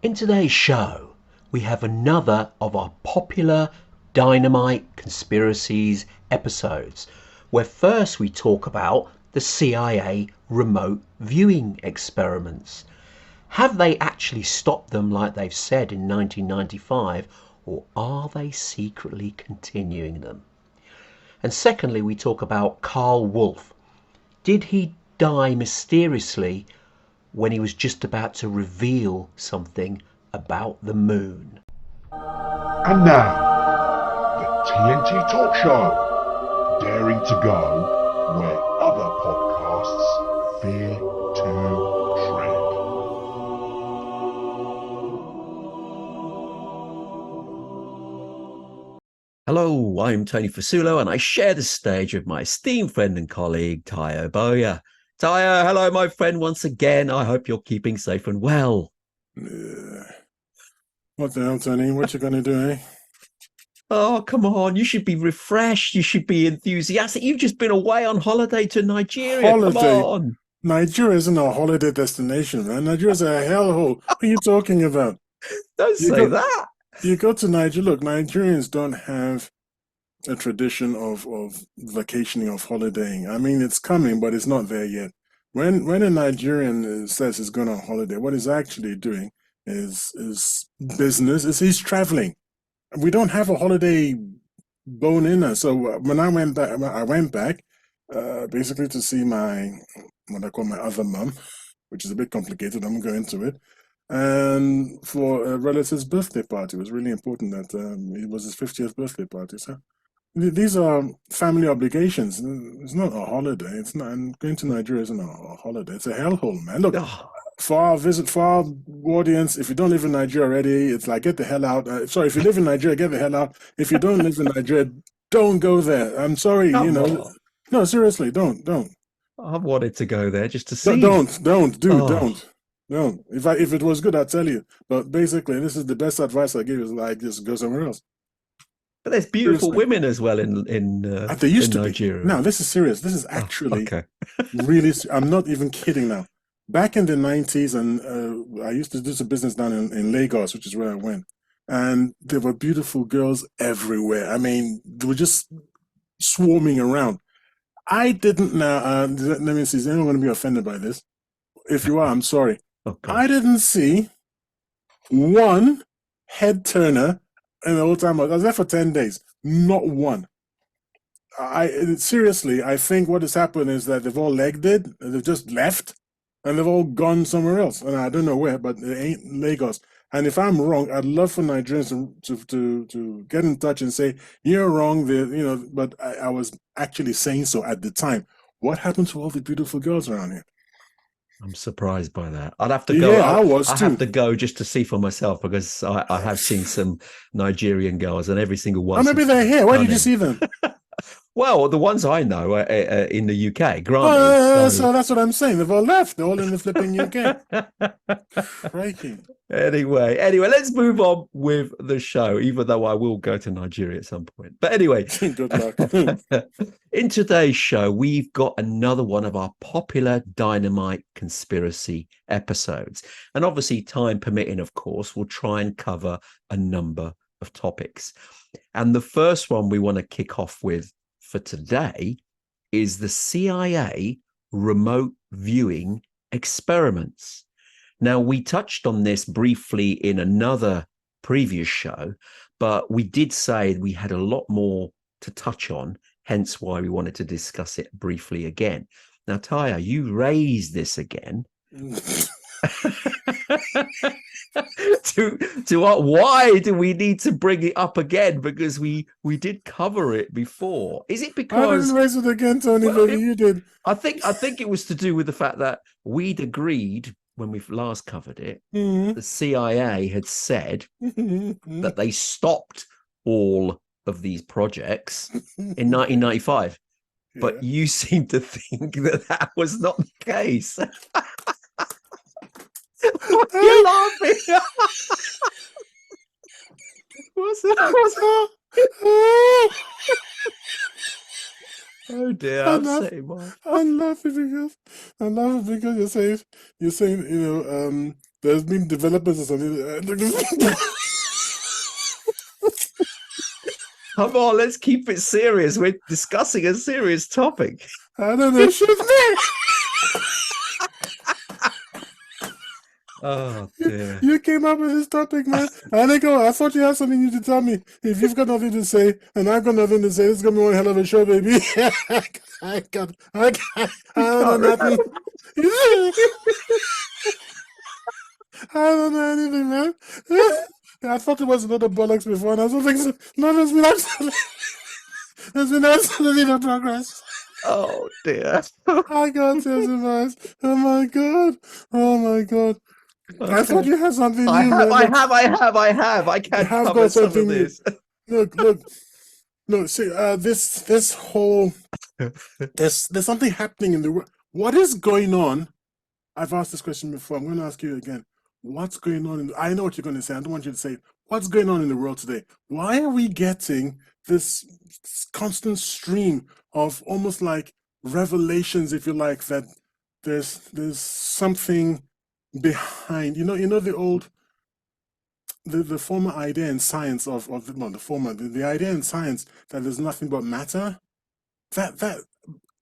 In today's show, we have another of our popular Dynamite Conspiracies episodes, where first we talk about the CIA remote viewing experiments. Have they actually stopped them like they've said in 1995, or are they secretly continuing them? And secondly, we talk about Karl Wolfe. Did he die mysteriously when he was just about to reveal something about the moon? And now, the TNT Talk Show, daring to go where other podcasts fear to tread. Hello, I'm Tony Fasulo, and I share the stage with my esteemed friend and colleague, Tayo Boya. Tayo, hello, my friend, once again. I hope you're keeping safe and well. What the hell, Tony? What you gonna do, eh? Oh, come on. You should be refreshed. You should be enthusiastic. You've just been away on holiday to Nigeria. Holiday? Come on. Nigeria isn't a holiday destination, man. Nigeria's a hellhole. What are you talking about? Don't say that. You go to Nigeria. Look, Nigerians don't have a tradition of vacationing, of holidaying. I mean, it's coming, but it's not there yet. When a Nigerian says he's going on holiday, what he's actually doing is business. Is he's traveling. We don't have a holiday bone in us. So when I went back basically to see what I call my other mum, which is a bit complicated. I'm going into it. And for a relative's birthday party, it was really important that it was his 50th birthday party. So these are family obligations. It's not a holiday. It's not. And going to Nigeria isn't a holiday. It's a hellhole, man. Look, for our audience, if you don't live in Nigeria already, it's like, get the hell out. Sorry, if you live in Nigeria, get the hell out. If you don't live in Nigeria, don't go there. I'm sorry, Come on. No, seriously, don't. I wanted to go there just to see. Don't. If it was good, I'd tell you. But basically, this is the best advice I give is like, just go somewhere else. But there's beautiful Seriously. women as well in They used to Nigeria. be. Now, this is serious. This is actually okay. really. I'm not even kidding now. Back in the 90s, and I used to do some business down in Lagos, which is where I went. And there were beautiful girls everywhere. I mean, they were just swarming around. I didn't know. Let me see. Is anyone going to be offended by this? If you are, I'm sorry. I didn't see one head turner in the whole time. I was there for 10 days. Not one. Seriously, I think what has happened is that they've all legged it. They've just left. And they've all gone somewhere else. And I don't know where, but it ain't Lagos. And if I'm wrong, I'd love for Nigerians to get in touch and say, you're wrong, but I was actually saying so at the time. What happened to all the beautiful girls around here? I'm surprised by that. I'd have to go. Yeah, I was too. I have to go just to see for myself because I have seen some Nigerian girls and every single one. Oh, maybe they're here. Where did you see them? Well, the ones I know are in the UK, granted. So that's what I'm saying. They've all left. They're all in the flipping UK. Crikey. Anyway, let's move on with the show, even though I will go to Nigeria at some point. But anyway, good luck. In today's show, we've got another one of our popular Dynamite Conspiracy episodes. And obviously, time permitting, of course, we'll try and cover a number of topics. And the first one we want to kick off with for today is the CIA remote viewing experiments. Now, we touched on this briefly in another previous show, but we did say we had a lot more to touch on, hence why we wanted to discuss it briefly again. Now, Taya, you raised this again. Why do we need to bring it up again? Because we did cover it before. Is it because I didn't raise it again, Tony? Well, you did. I think it was to do with the fact that we'd agreed when we last covered it. The CIA had said that they stopped all of these projects in 1995, but you seem to think that was not the case. What are you laughing? What's that? Oh dear, I'm laughing because you're saying There's been developers or something. Come on, let's keep it serious. We're discussing a serious topic. I don't know. Shit, man. Oh dear. You came up with this topic, man. I thought you had something you to tell me. If you've got nothing to say, and I've got nothing to say, this is gonna be one hell of a show, baby. I don't know nothing. I don't know anything, man. I thought it was a lot of bollocks before, and I was thinking, no, there's been absolutely no progress. Oh dear. I got testify. Oh my god. Oh my god. Okay. I thought you had something new. I have. I can't cover some of this. Look. See, this whole there's something happening in the world. What is going on? I've asked this question before. I'm going to ask you again. What's going on? I know what you're going to say. I don't want you to say it. What's going on in the world today? Why are we getting this constant stream of almost like revelations, if you like, that there's something behind, the former idea in science the idea in science that there's nothing but matter,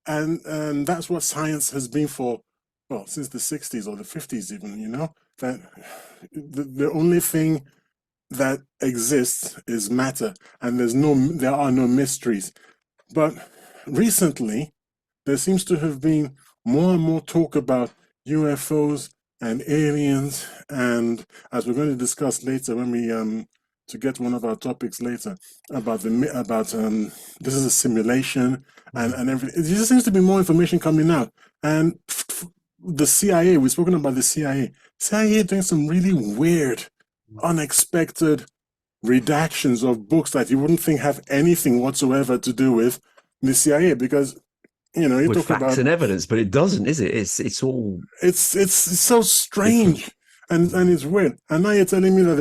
and that's what science has been for, well, since the 60s or the 50s even, that the only thing that exists is matter, and there are no mysteries. But recently there seems to have been more and more talk about UFOs and aliens, and as we're going to discuss later when we to get one of our topics later about this is a simulation and everything. There just seems to be more information coming out, and the CIA. We've spoken about the CIA. CIA doing some really weird, unexpected redactions of books that you wouldn't think have anything whatsoever to do with the CIA, because you with talk facts about and evidence, but it doesn't, is it? It's all it's so strange and it's weird. And now you're telling me that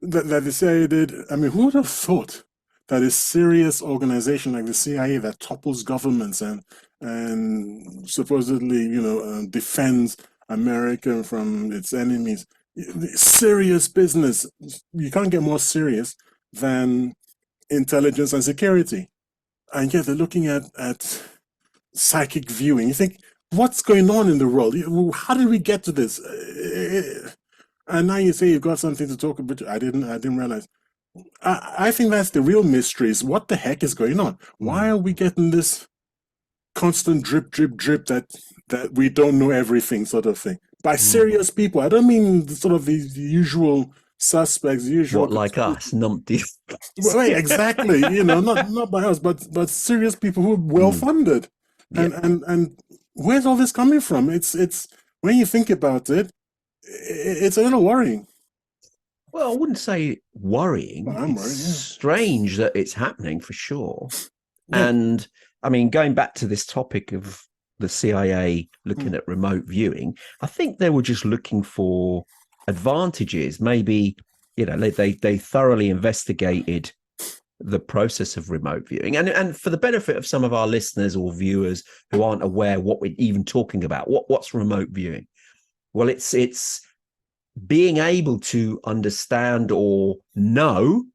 that the CIA did. I mean, who would have thought that a serious organization like the CIA that topples governments and supposedly defends America from its enemies, serious business. You can't get more serious than intelligence and security, and yet they're looking at psychic viewing. You think, what's going on in the world? How did we get to this? And now you say you've got something to talk about. I didn't realize. I think that's the real mystery, is what the heck is going on? Why are we getting this constant drip that we don't know everything sort of thing by serious people? I don't mean sort of the usual suspects, what, like us, numpties. Right, exactly. Not by us, but serious people who are well funded. And where's all this coming from? It's when you think about it, it's a little worrying. Well, I wouldn't say worrying. Well, I'm it's worried, yeah. strange that it's happening for sure. Yeah. And I mean, going back to this topic of the CIA looking at remote viewing, I think they were just looking for advantages. Maybe, they thoroughly investigated the process of remote viewing. And for the benefit of some of our listeners or viewers who aren't aware what we're even talking about, what's remote viewing? Well, it's being able to understand or know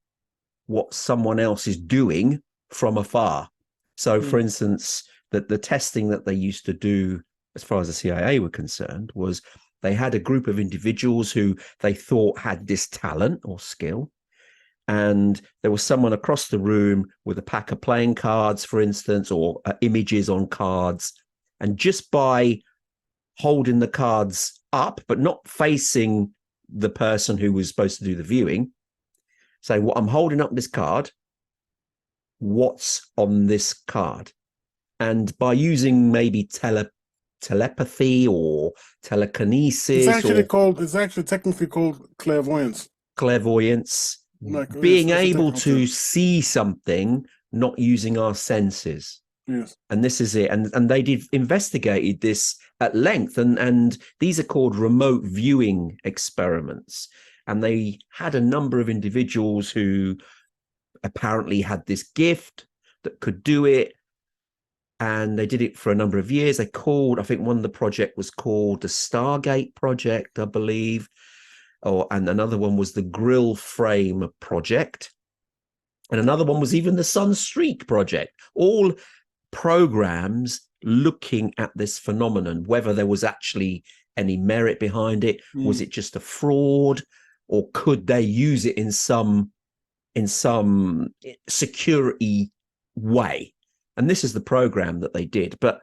what someone else is doing from afar. So, for instance, the testing that they used to do, as far as the CIA were concerned, was they had a group of individuals who they thought had this talent or skill. And there was someone across the room with a pack of playing cards, for instance, or images on cards. And just by holding the cards up, but not facing the person who was supposed to do the viewing, say, well, I'm holding up this card. What's on this card? And by using maybe telepathy or telekinesis, it's actually technically called clairvoyance. Being able to see something, not using our senses. Yes. And this is it. And they investigated this at length. And these are called remote viewing experiments. And they had a number of individuals who apparently had this gift that could do it. and they did it for a number of years. I think one of the project was called the Stargate Project, I believe, and another one was the Grill Frame Project, and another one was even the Sunstreak Project. All programs looking at this phenomenon, whether there was actually any merit behind it, was it just a fraud, or could they use it in some security way? And this is the program that they did. But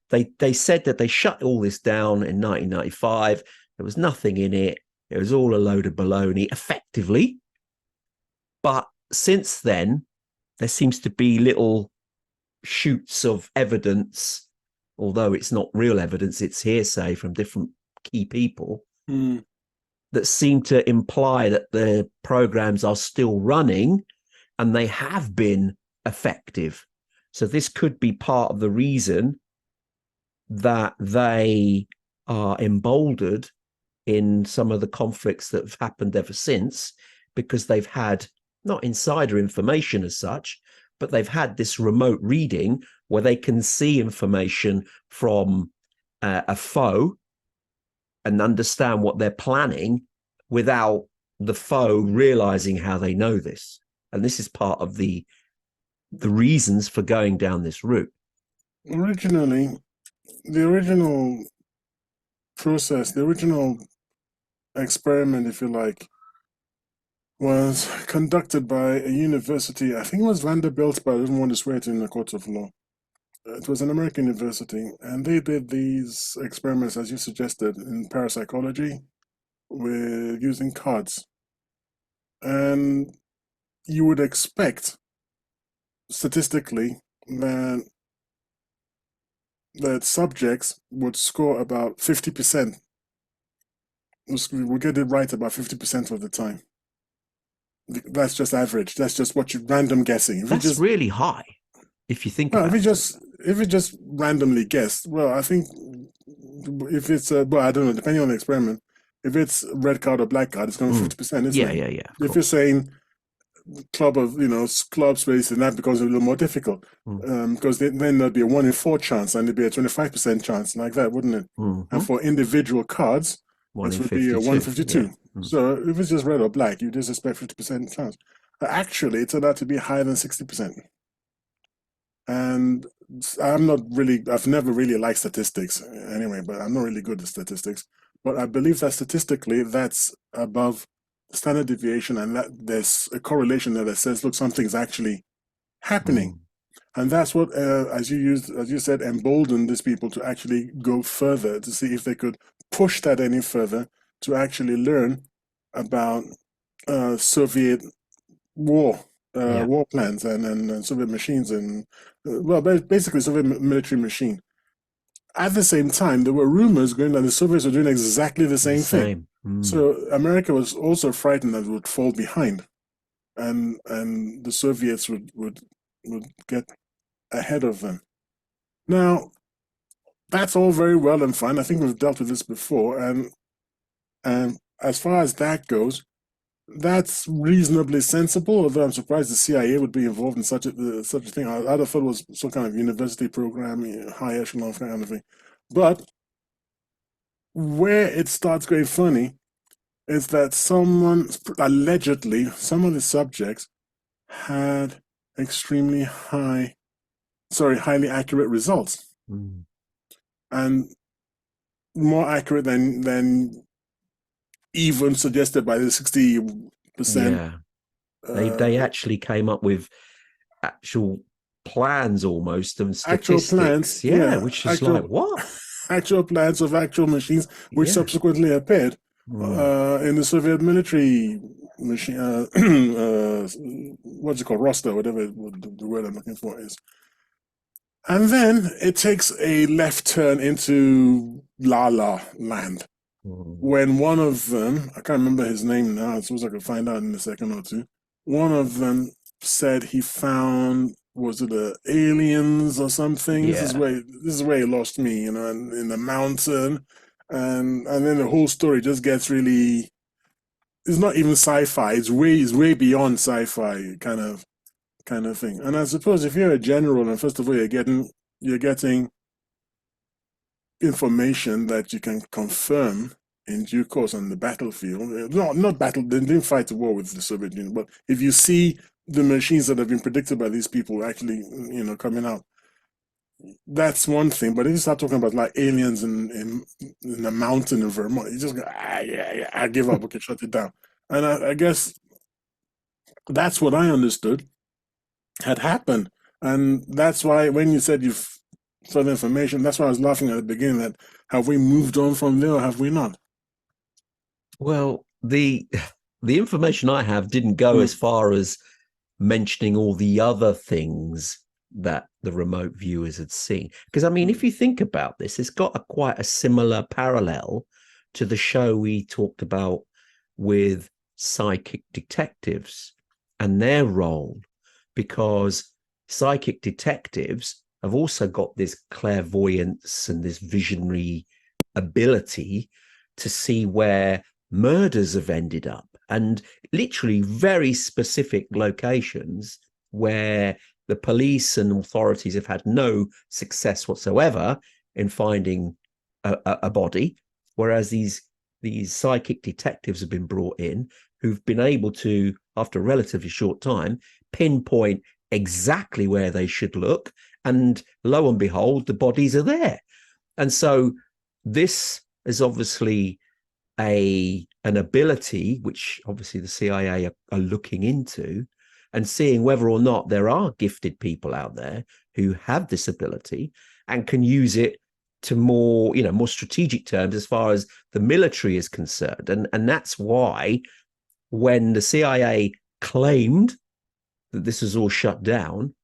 they said that they shut all this down in 1995. There was nothing in it. It was all a load of baloney, effectively. But since then, there seems to be little shoots of evidence, although it's not real evidence, it's hearsay from different key people, that seem to imply that the programs are still running and they have been effective. So this could be part of the reason that they are emboldened in some of the conflicts that have happened ever since, because they've had not insider information as such, but they've had this remote reading where they can see information from a foe and understand what they're planning without the foe realizing how they know this. And this is part of the reasons for going down this route. Originally, the original process, the original experiment, if you like, was conducted by a university. I think it was Vanderbilt, but I didn't want to swear it in the courts of law. It was an American university, and they did these experiments, as you suggested, in parapsychology, with using cards. And you would expect, statistically, that subjects would score about 50%. Would get it right about 50% of the time. That's just average. That's just what you random guessing. That's really high, if you think about it. If you just randomly guessed, well, I think if it's well, I don't know, depending on the experiment, if it's red card or black card, it's going to be 50%, isn't it? Yeah. If you're saying club space, then that becomes a little more difficult, because then there'd be a 1 in 4 chance, and there'd be a 25% chance, like that, wouldn't it? And for individual cards, this would be a 152. Yeah. So if it's just red or black, you just expect 50% chance. Actually, it turned out to be higher than 60%. And I've never really liked statistics anyway, but I'm not really good at statistics. But I believe that statistically, that's above standard deviation, and that there's a correlation there that says, look, something's actually happening. And that's what, as you said, emboldened these people to actually go further, to see if they could push that any further, to actually learn about Soviet war plans and Soviet machines, and basically Soviet military machine. At the same time, there were rumors going that the Soviets were doing exactly the same thing. So America was also frightened that it would fall behind, and the Soviets would get ahead of them. Now, that's all very well and fine. I think we've dealt with this before, and as far as that goes, that's reasonably sensible, although I'm surprised the CIA would be involved in such a thing. I'd have thought it was some kind of university program, high echelon kind of thing. But where it starts going funny is that allegedly, some of the subjects had extremely highly accurate results. And more accurate than even suggested by the 60%. Yeah, they actually came up with actual plans almost, and statistics. Actual plans, which is like what? Actual plans of actual machines, which subsequently appeared in the Soviet military machine. What's it called? Roster, whatever the word I'm looking for is. And then it takes a left turn into La La Land. When one of them, I can't remember his name now, I suppose I could find out in a second or two, one of them said he found, was it aliens or something? Yeah. This is where he lost me, in the mountain. And then the whole story just gets really, it's not even sci-fi, it's way beyond sci-fi kind of thing. And I suppose if you're a general, and first of all, you're getting you're getting information that you can confirm in due course on the battlefield. No, not battle. They didn't fight the war with the Soviet Union, but if you see the machines that have been predicted by these people actually, coming out, that's one thing. But if you start talking about like aliens in a mountain in Vermont, you just go, yeah, I give up. Okay, shut it down. And I guess that's what I understood had happened. And that's why when you said you've saw the information, that's why I was laughing at the beginning, that have we moved on from there or have we not? Well, the information I have didn't go as far as mentioning all the other things that the remote viewers had seen. Because I mean, if you think about this, it's got quite a similar parallel to the show we talked about with psychic detectives and their role, because psychic detectives have also got this clairvoyance and this visionary ability to see where murders have ended up, and literally very specific locations where the police and authorities have had no success whatsoever in finding a body, whereas these psychic detectives have been brought in who've been able to, after a relatively short time, pinpoint exactly where they should look, and lo and behold, the bodies are there. And so this is obviously an ability which obviously the CIA are looking into, and seeing whether or not there are gifted people out there who have this ability and can use it to more strategic terms as far as the military is concerned. And that's why when the CIA claimed that this was all shut down,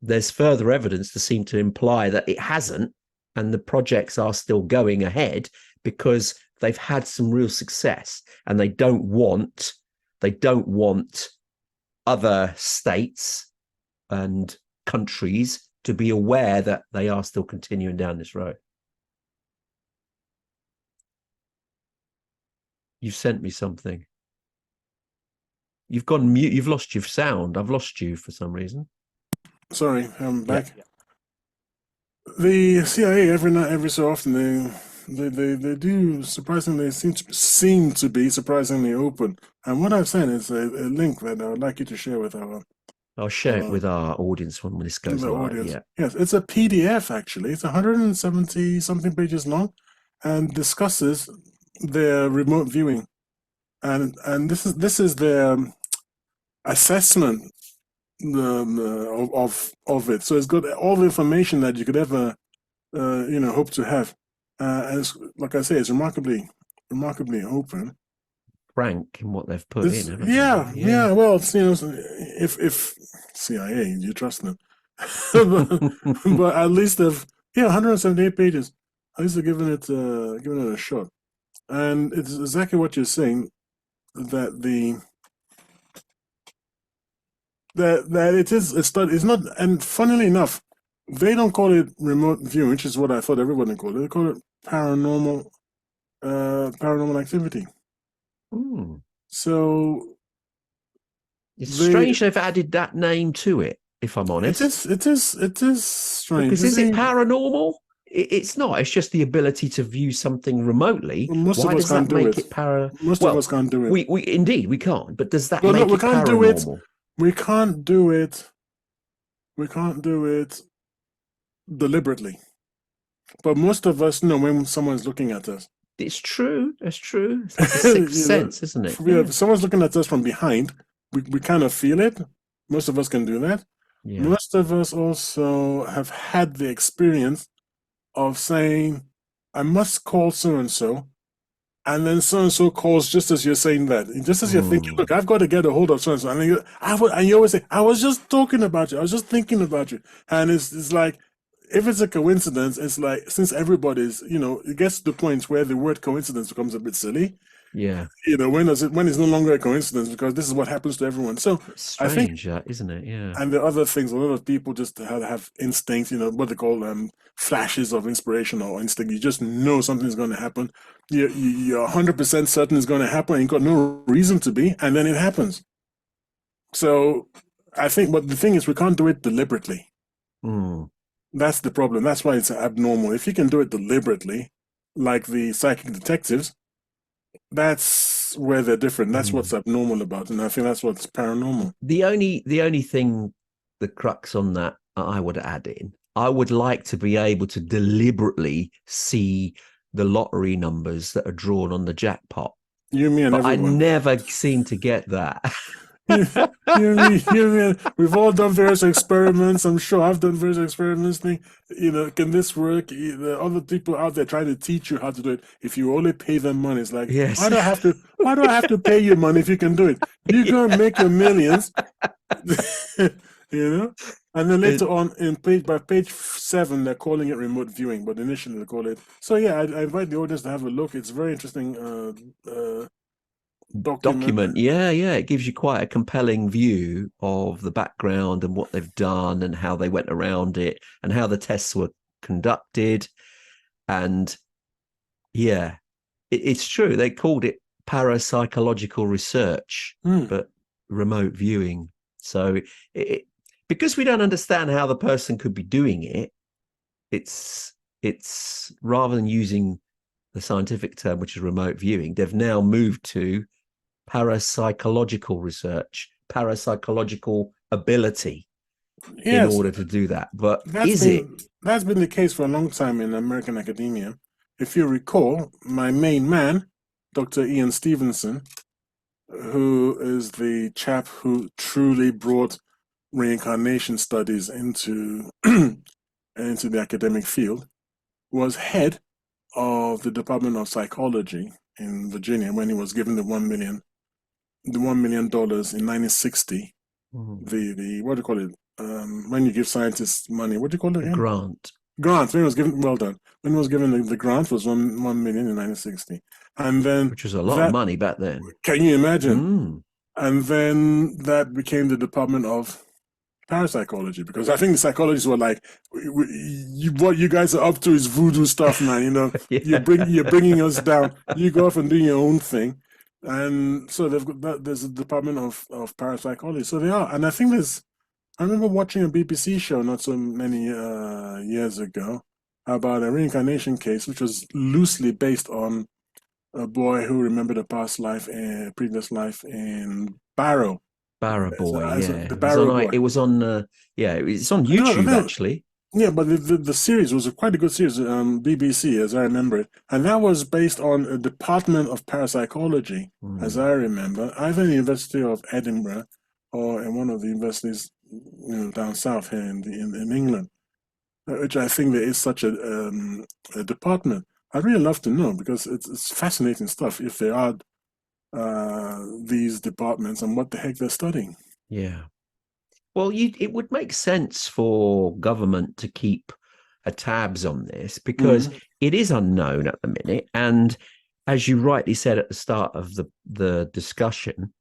there's further evidence to seem to imply that it hasn't, and the projects are still going ahead because they've had some real success, and they don't want other states and countries to be aware that they are still continuing down this road. You've sent me something. You've gone mute. You've lost your sound. I've lost you for some reason. Sorry, I'm back. Yeah. The CIA every so often they do surprisingly seem to be surprisingly open. And what I've sent is a link that I would like you to share with our. I'll share it with our audience when this goes live. Audience. Yeah. Yes, it's a PDF actually. It's 170 something pages long, and discusses their remote viewing, and this is their assessment of it. So it's got all the information that you could ever hope to have, and it's, like I say, it's remarkably open. Frank in what they've put in. Yeah. Well, it's, if CIA, you trust them, but at least they've 178 pages. At least they're giving it a shot, and it's exactly what you're saying, that it's not. And funnily enough, they don't call it remote viewing, which is what I thought everybody called it. They call it paranormal activity. So it's strange they've added that name to it, if I'm honest. It is strange. Because is it paranormal? It's not. It's just the ability to view something remotely. Most Why of us does that can't do make it. it para? Most of us can't do it. We indeed we can't. But does that make it we can't paranormal? do it. We can't do it. We can't do it deliberately. But most of us know when someone's looking at us. It's true. It's true. It's like a sixth sense, isn't it? Yeah. If someone's looking at us from behind, we kind of feel it. Most of us can do that. Yeah. Most of us also have had the experience of saying, I must call so-and-so, and then so-and-so calls just as you're saying that. Just as you're thinking, look, I've got to get a hold of so-and-so. And you always say, I was just talking about you. I was just thinking about you. And it's like, if it's a coincidence, it's like, since everybody's, it gets to the point where the word coincidence becomes a bit silly. Yeah. When it's no longer a coincidence, because this is what happens to everyone. So it's strange, isn't it? Yeah. And the other things, a lot of people just have instincts, what they call flashes of inspiration or instinct. You just know something's going to happen. You're 100% certain it's going to happen. You've got no reason to be, and then it happens. So I think, but the thing is, we can't do it deliberately. That's the problem. That's why it's abnormal. If you can do it deliberately, like the psychic detectives, that's where they're different. That's what's abnormal about it. And I think that's what's paranormal. The only thing, the crux on that I would add in, I would like to be able to deliberately see the lottery numbers that are drawn on the jackpot. You, me, and But I everyone. never seem to get that. You, me. We've all done various experiments. I'm sure I've done various experiments. Think, can this work? The other people out there trying to teach you how to do it. If you only pay them money, it's like, Yes. why do I have to? Why do I have to pay you money if you can do it? You go and make your millions, And then later on, by page 7, they're calling it remote viewing, but initially they call it. So yeah, I invite the audience to have a look. It's a very interesting document. Yeah, it gives you quite a compelling view of the background and what they've done and how they went around it and how the tests were conducted. And yeah, it's true, they called it parapsychological research, but remote viewing. So because we don't understand how the person could be doing it, it's rather than using the scientific term, which is remote viewing, they've now moved to parapsychological research, parapsychological ability in order to do that. But that's been the case for a long time in American academia. If you recall, my main man, Dr. Ian Stevenson, who is the chap who truly brought reincarnation studies into into the academic field, was head of the Department of Psychology in Virginia when he was given the $1 million in 1960. The what do you call it? When you give scientists money, what do you call it again? Grant. When he was given, well done. When he was given the grant was $1 million in 1960, and then which was a lot of money back then. Can you imagine? And then that became the Department of Parapsychology, because I think the psychologists were like, what you guys are up to is voodoo stuff, man. You're bringing us down. You go off and do your own thing. And so there's a Department of Parapsychology. So they are. And I think I remember watching a BBC show not so many years ago about a reincarnation case, which was loosely based on a boy who remembered a previous life in Barrow. Barrow Boy, yeah. The Barrow Boy. It was on, it's on YouTube, actually. Yeah, but the series was quite a good series, BBC, as I remember it. And that was based on a Department of Parapsychology, as I remember, either in the University of Edinburgh or in one of the universities down south here in England, which I think there is such a department. I'd really love to know, because it's fascinating stuff if there are these departments and what the heck they're studying. Yeah. Well, it would make sense for government to keep a tabs on this, because it is unknown at the minute. And as you rightly said at the start of the discussion,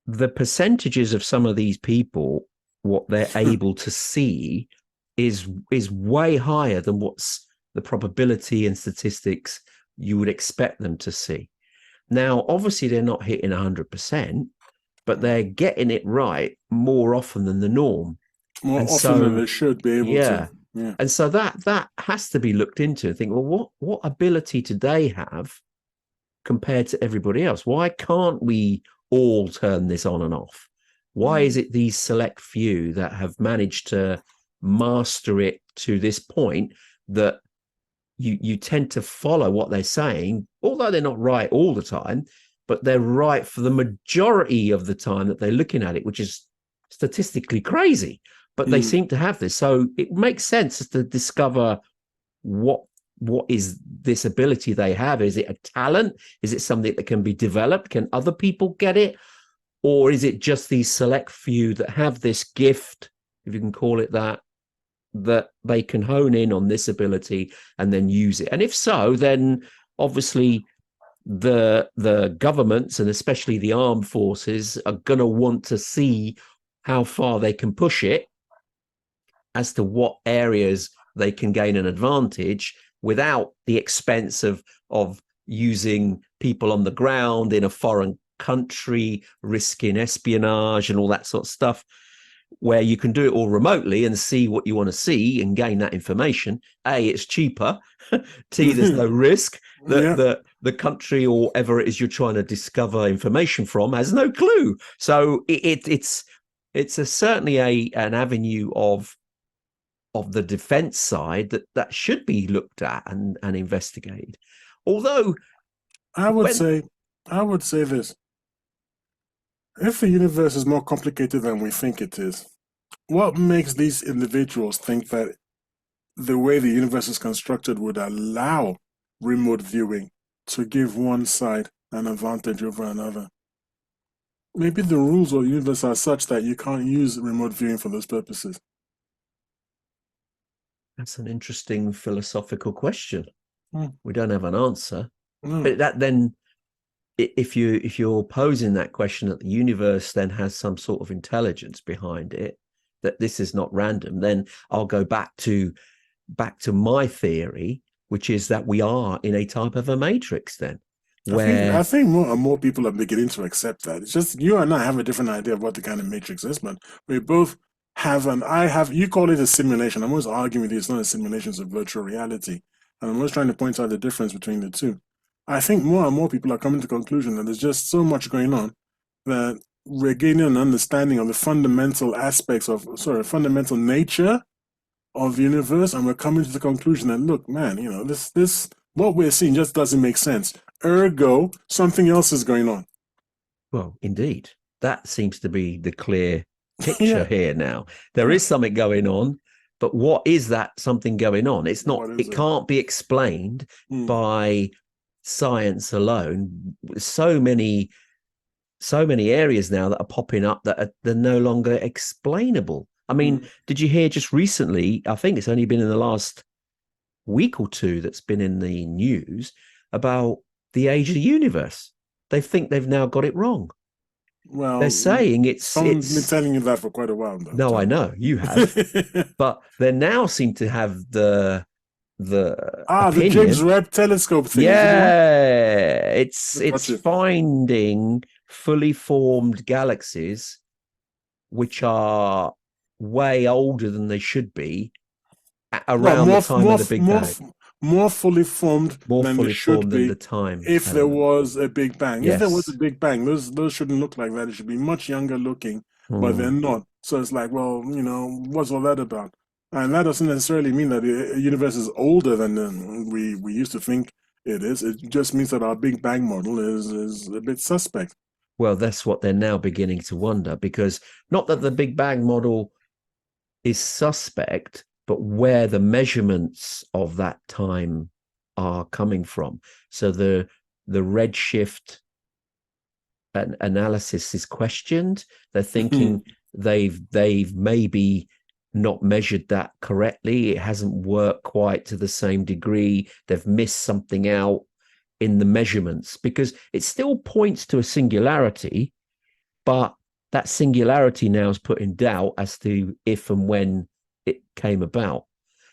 the percentages of some of these people, what they're able to see is way higher than what's the probability and statistics you would expect them to see. Now, obviously, they're not hitting 100%, but they're getting it right more often than the norm. More often than they should be able to. Yeah. And so that has to be looked into and think, well, what ability do they have compared to everybody else? Why can't we all turn this on and off? Why is it these select few that have managed to master it to this point that you tend to follow what they're saying, although they're not right all the time, but they're right for the majority of the time that they're looking at it, which is statistically crazy. But they seem to have this. So it makes sense to discover what is this ability they have. Is it a talent? Is it something that can be developed? Can other people get it? Or is it just these select few that have this gift, if you can call it that they can hone in on this ability and then use it? And if so, then obviously the governments, and especially the armed forces, are going to want to see how far they can push it, as to what areas they can gain an advantage without the expense of using people on the ground in a foreign country, risking espionage and all that sort of stuff. where you can do it all remotely and see what you want to see and gain that information. A, it's cheaper. T, there's no risk that Yeah. the country or whatever it is you're trying to discover information from has no clue. So it's certainly an avenue of the defense side that should be looked at and investigated. Although I would say this. If the universe is more complicated than we think it is, what makes these individuals think that the way the universe is constructed would allow remote viewing to give one side an advantage over another? Maybe the rules of the universe are such that you can't use remote viewing for those purposes. That's an interesting philosophical question. Hmm. We don't have an answer. No. But that then, if you're posing that question that the universe then has some sort of intelligence behind it, that this is not random, then I'll go back to my theory, which is that we are in a type of a matrix then. I think more and more people are beginning to accept that. It's just you and I have a different idea of what the kind of matrix is, but we both have you call it a simulation. I'm always arguing with you, it's not a simulation, it's a virtual reality. And I'm always trying to point out the difference between the two. I think more and more people are coming to the conclusion that there's just so much going on that we're gaining an understanding of the fundamental fundamental nature of the universe, and we're coming to the conclusion that, look, man, this what we're seeing just doesn't make sense. Ergo, something else is going on. Well, indeed. That seems to be the clear picture here now. There is something going on, but what is that something going on? It's not, it can't be explained by science alone. So many areas now that are popping up that they're no longer explainable. I mean, did you hear just recently, I think it's only been in the last week or two that's been in the news about the age of the universe? They think they've now got it wrong. Well, they're saying someone's been telling you that for quite a while, though. No, I know you have, but they now seem to have the the James Webb Telescope thing. Yeah, it's finding fully formed galaxies which are way older than they should be around the time of the Big Bang. More fully formed than they should be if there was a Big Bang. Yes. If there was a Big Bang, those shouldn't look like that. It should be much younger looking, but they're not. So it's like, well, what's all that about? And that doesn't necessarily mean that the universe is older than we used to think it is. It just means that our Big Bang model is a bit suspect. Well, that's what they're now beginning to wonder, because not that the Big Bang model is suspect, but where the measurements of that time are coming from. So the redshift analysis is questioned. They're thinking they've maybe not measured that correctly. It hasn't worked quite to the same degree. They've missed something out in the measurements, because it still points to a singularity, but that singularity now is put in doubt as to if and when it came about.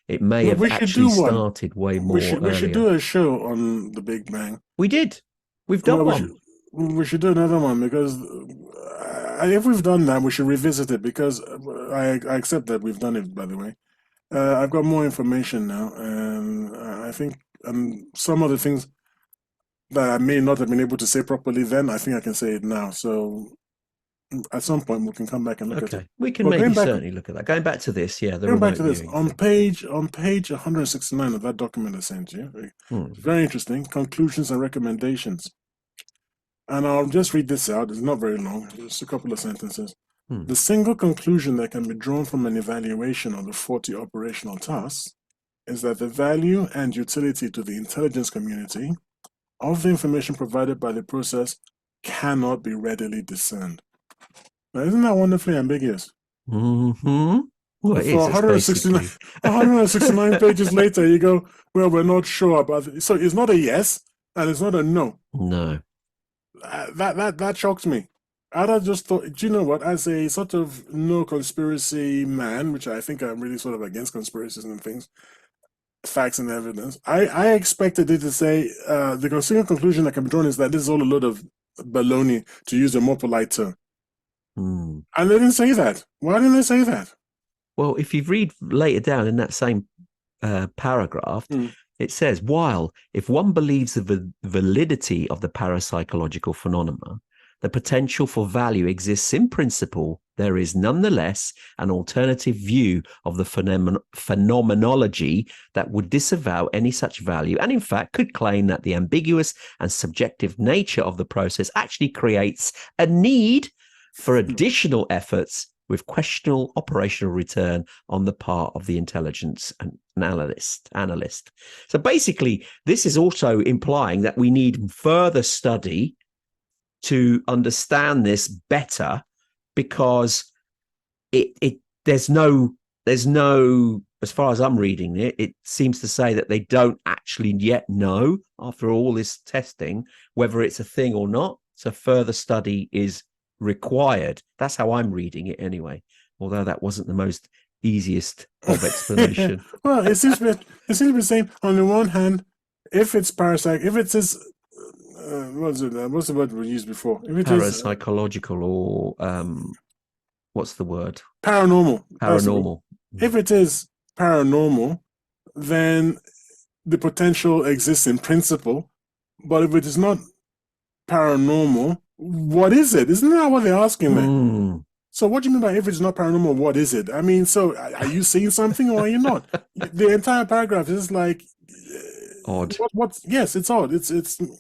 It may have actually started way more earlier. We should do a show on the Big Bang. We did. We've done one. We should do another one, because if we've done that, we should revisit it, because I accept that we've done it, by the way. I've got more information now, and I think some of the things that I may not have been able to say properly then, I think I can say it now. So at some point we can come back and look at it. We can certainly look at that. Going back to this, going back to this on page 169 of that document I sent you. Very interesting. Conclusions and recommendations. And I'll just read this out. It's not very long. Just a couple of sentences. The single conclusion that can be drawn from an evaluation of the 40 operational tasks is that the value and utility to the intelligence community of the information provided by the process cannot be readily discerned. Now, isn't that wonderfully ambiguous? Well, for 169 pages later, you go, well, we're not sure about it. So it's not a yes, and it's not a no. No. That shocks me. I just thought, do you know what? As a sort of no conspiracy man, which I think I'm really sort of against conspiracies and things, facts and evidence, I expected it to say the single conclusion that can be drawn is that this is all a load of baloney, to use a more polite term. Hmm. And they didn't say that. Why didn't they say that? Well, if you read later down in that same paragraph, Hmm. it says, while if one believes the validity of the parapsychological phenomena, the potential for value exists in principle, there is nonetheless an alternative view of the phenomenology that would disavow any such value and, in fact, could claim that the ambiguous and subjective nature of the process actually creates a need for additional efforts with questionable operational return on the part of the intelligence and analyst. So basically, this is also implying that we need further study to understand this better, because there's no, as far as I'm reading it, it seems to say that they don't actually yet know, after all this testing, whether it's a thing or not. So further study is required. That's how I'm reading it anyway, although that wasn't the most easiest of explanation. Well, it seems to be saying, on the one hand, if it's parasite, if it is, what's the word we used before? If it is Parapsychological, or what's the word? paranormal. Paranormal. If it is paranormal, then the potential exists in principle. But if it is not paranormal, what is it? Isn't that what they're asking there? Mm. So what do you mean by if it's not paranormal, what is it? I mean, so are you seeing something or are you not? The entire paragraph is like Odd. Yes, it's odd. It's you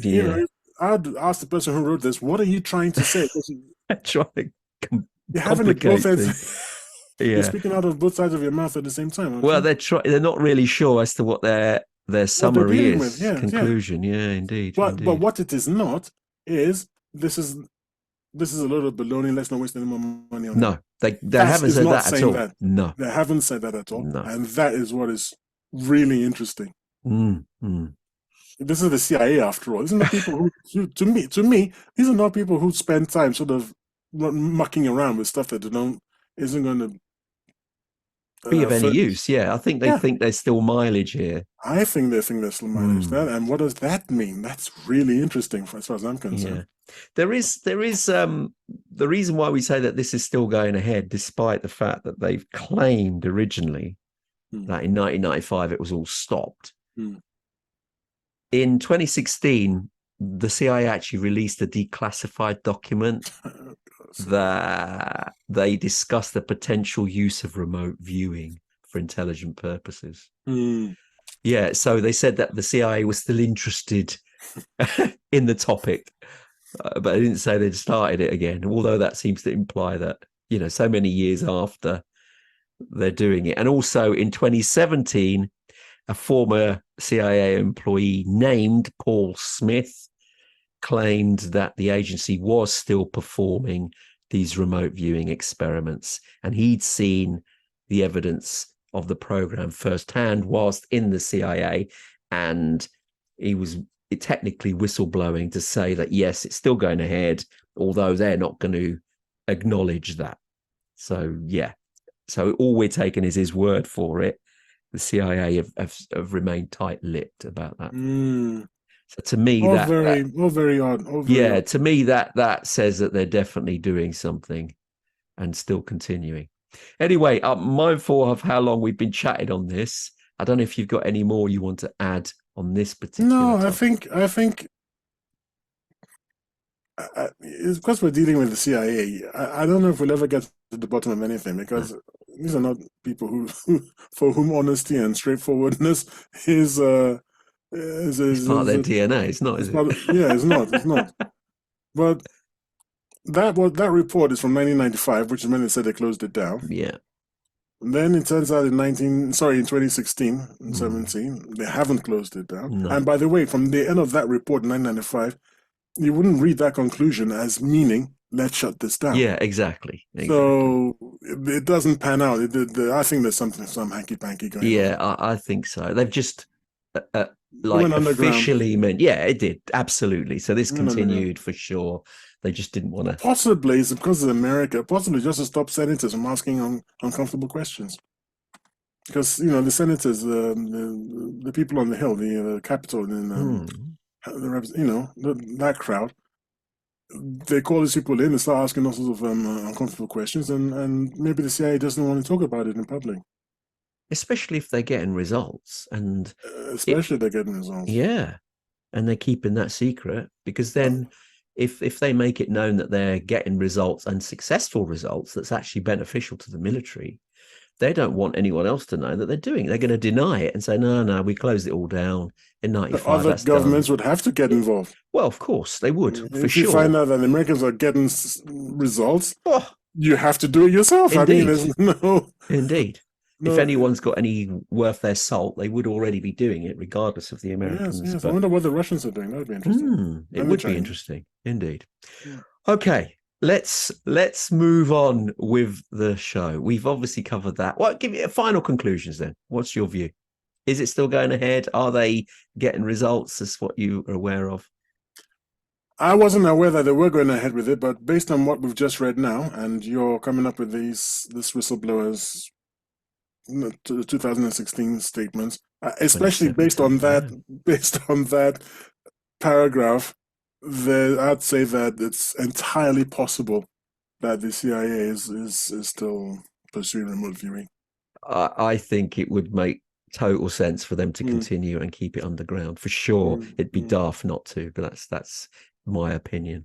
Yeah. know, I'd ask the person who wrote this, what are you trying to say? Because Trying to you're having it both complicate ends. things. You're Yeah. speaking out of both sides of your mouth at the same time. Well, they're not really sure as to what their summary dealing is. with, yeah. Conclusion. Yeah, indeed. But Indeed. what it is not is this is a lot of baloney. Let's not waste any more money on it. No, they haven't said that at all. No, they haven't said that at all. No. And that is what is really interesting. Mm. This is the CIA, after all. These are not people who, to me, these are not people who spend time sort of mucking around with stuff that isn't going to Be of any furnish. use. Yeah, I think they think there's still mileage here. I think they think there's still mileage there. And what does that mean? That's really interesting, as far as I'm concerned. Yeah. There is the reason why we say that this is still going ahead, despite the fact that they've claimed originally that in 1995 it was all stopped. In 2016, the CIA actually released a declassified document that they discussed the potential use of remote viewing for intelligent purposes. Yeah, so they said that the CIA was still interested in the topic, but they didn't say they'd started it again, although that seems to imply that, so many years after they're doing it. And also in 2017, a former CIA employee named Paul Smith claimed that the agency was still performing these remote viewing experiments, and he'd seen the evidence of the program firsthand whilst in the CIA, and he was technically whistleblowing to say that, yes, it's still going ahead, although they're not going to acknowledge that. So, yeah. So all we're taking is his word for it. The CIA have remained tight-lipped about that. So to me, very odd. To me, that says that they're definitely doing something and still continuing. Anyway, I'm mindful of how long we've been chatting on this. I don't know if you've got any more you want to add on this particular topic. I think it's because we're dealing with the CIA. I don't know if we'll ever get to the bottom of anything, because these are not people who for whom honesty and straightforwardness is part of their DNA. It's not, is it? It's not. It's not. But that report is from 1995, which is when they said they closed it down. Yeah. And then it turns out in 2016 and 17, they haven't closed it down. No. And by the way, from the end of that report in 1995, you wouldn't read that conclusion as meaning, let's shut this down. Yeah, exactly. So it doesn't pan out. I think there's some hanky-panky going on. Yeah, I think so. They've just officially meant, it did, absolutely. So this continued for sure. They just didn't want to. Possibly it's because of America. Possibly just to stop senators from asking uncomfortable questions. Because the senators, the people on the Hill, the Capitol, and that crowd, they call these people in and start asking all sorts of uncomfortable questions, and maybe the CIA doesn't want to talk about it in public, especially if they're getting results. And it, especially if they're getting results. yeah, and they're keeping that secret, because then if they make it known that they're getting results and successful results that's actually beneficial to the military, they don't want anyone else to know that they're doing it. They're going to deny it and say, no, we closed it all down in The 95. other That's done. governments would have to get Yeah. involved. Well, of course they would, for If you find sure. out that the Americans are getting results, Oh, you have to do it yourself. I mean, indeed. there's no, Indeed. If no. anyone's got any worth their salt, they would already be doing it, regardless of the Yes, Americans. yes. I But wonder what the Russians are doing. That would be interesting. it And the would be Chinese. interesting, indeed. Yeah. Okay, let's move on with the show. We've obviously covered that. Well, give me final conclusions then. What's your view? Is it still going ahead? Are they getting results? That's what you are aware of. I wasn't aware that they were going ahead with it, but based on what we've just read now, and you're coming up with this whistleblower's 2016 statements, especially based on that paragraph, I'd say that it's entirely possible that the CIA is still pursuing remote viewing. I think it would make total sense for them to continue and keep it underground. For sure, it'd be daft not to, but that's my opinion.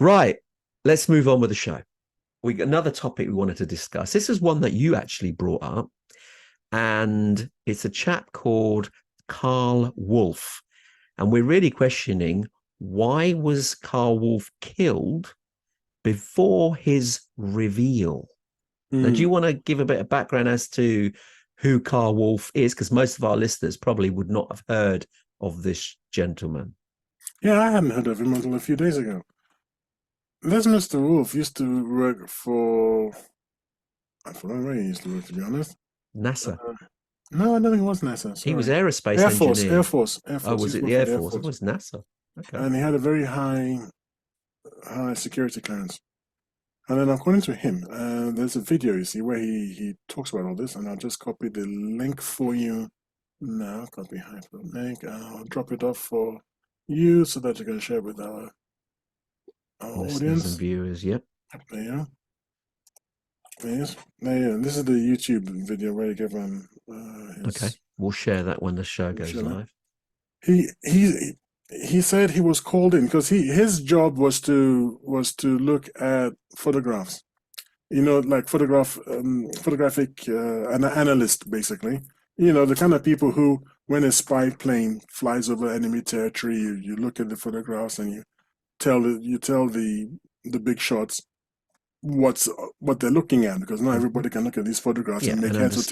Right, let's move on with the show. We got another topic we wanted to discuss. This is one that you actually brought up, and it's a chap called Karl Wolfe. And we're really questioning, why was Karl Wolfe killed before his reveal? Now, do you want to give a bit of background as to who Karl Wolfe is? Because most of our listeners probably would not have heard of this gentleman. Yeah, I hadn't heard of him until a few days ago. This Mr. Wolfe used to work for, I forgot where he used to work, to be honest. NASA. No, I don't think it was NASA. Sorry. He was aerospace Air Force, engineer. Air Force, Air Force. Oh, was it the Air Force? It was NASA. Okay. And he had a very high security clearance. And then according to him, there's a video, you see, where he talks about all this, and I'll just copy the link for you now. Copy hyperlink. I'll drop it off for you so that you can share with our Listeners audience and viewers. Yep. There you are. Yes. This is the YouTube video where he gave okay. We'll share that when the show goes live. He said he was called in because his job was to look at photographs. You know, like photographic an analyst, basically. You know, the kind of people who, when a spy plane flies over enemy territory, you look at the photographs and you tell the big shots what they're looking at, because not everybody can look at these photographs and make heads or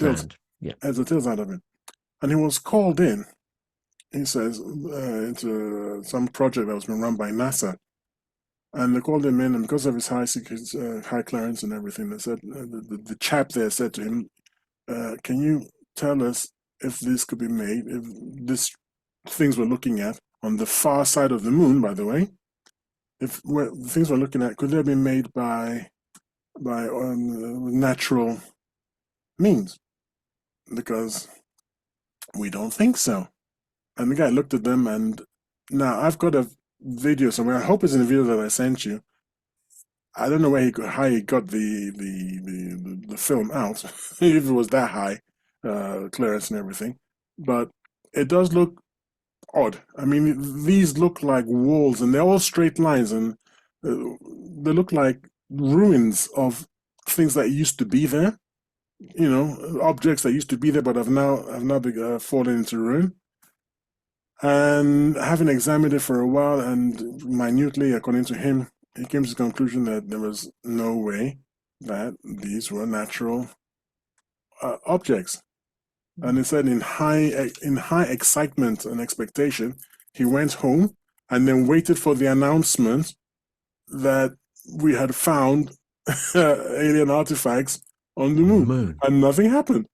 tails out of it. And he was called in, he says, into some project that was being run by NASA. And they called him in, and because of his high clearance and everything, they said, the chap there said to him, can you tell us if this could be made, if this things we're looking at on the far side of the moon, by the way, if the things we're looking at, could they be made by natural means? Because we don't think so. And the guy looked at them, and now I've got a video somewhere. I hope it's in the video that I sent you. I don't know how he got the film out, if it was that high clearance and everything. But it does look odd. I mean, these look like walls, and they're all straight lines, and they look like ruins of things that used to be there. You know, objects that used to be there but have now fallen into ruin. And having examined it for a while and minutely, according to him, he came to the conclusion that there was no way that these were natural objects. And he said, in high excitement and expectation, he went home and then waited for the announcement that we had found alien artifacts on the moon. And nothing happened.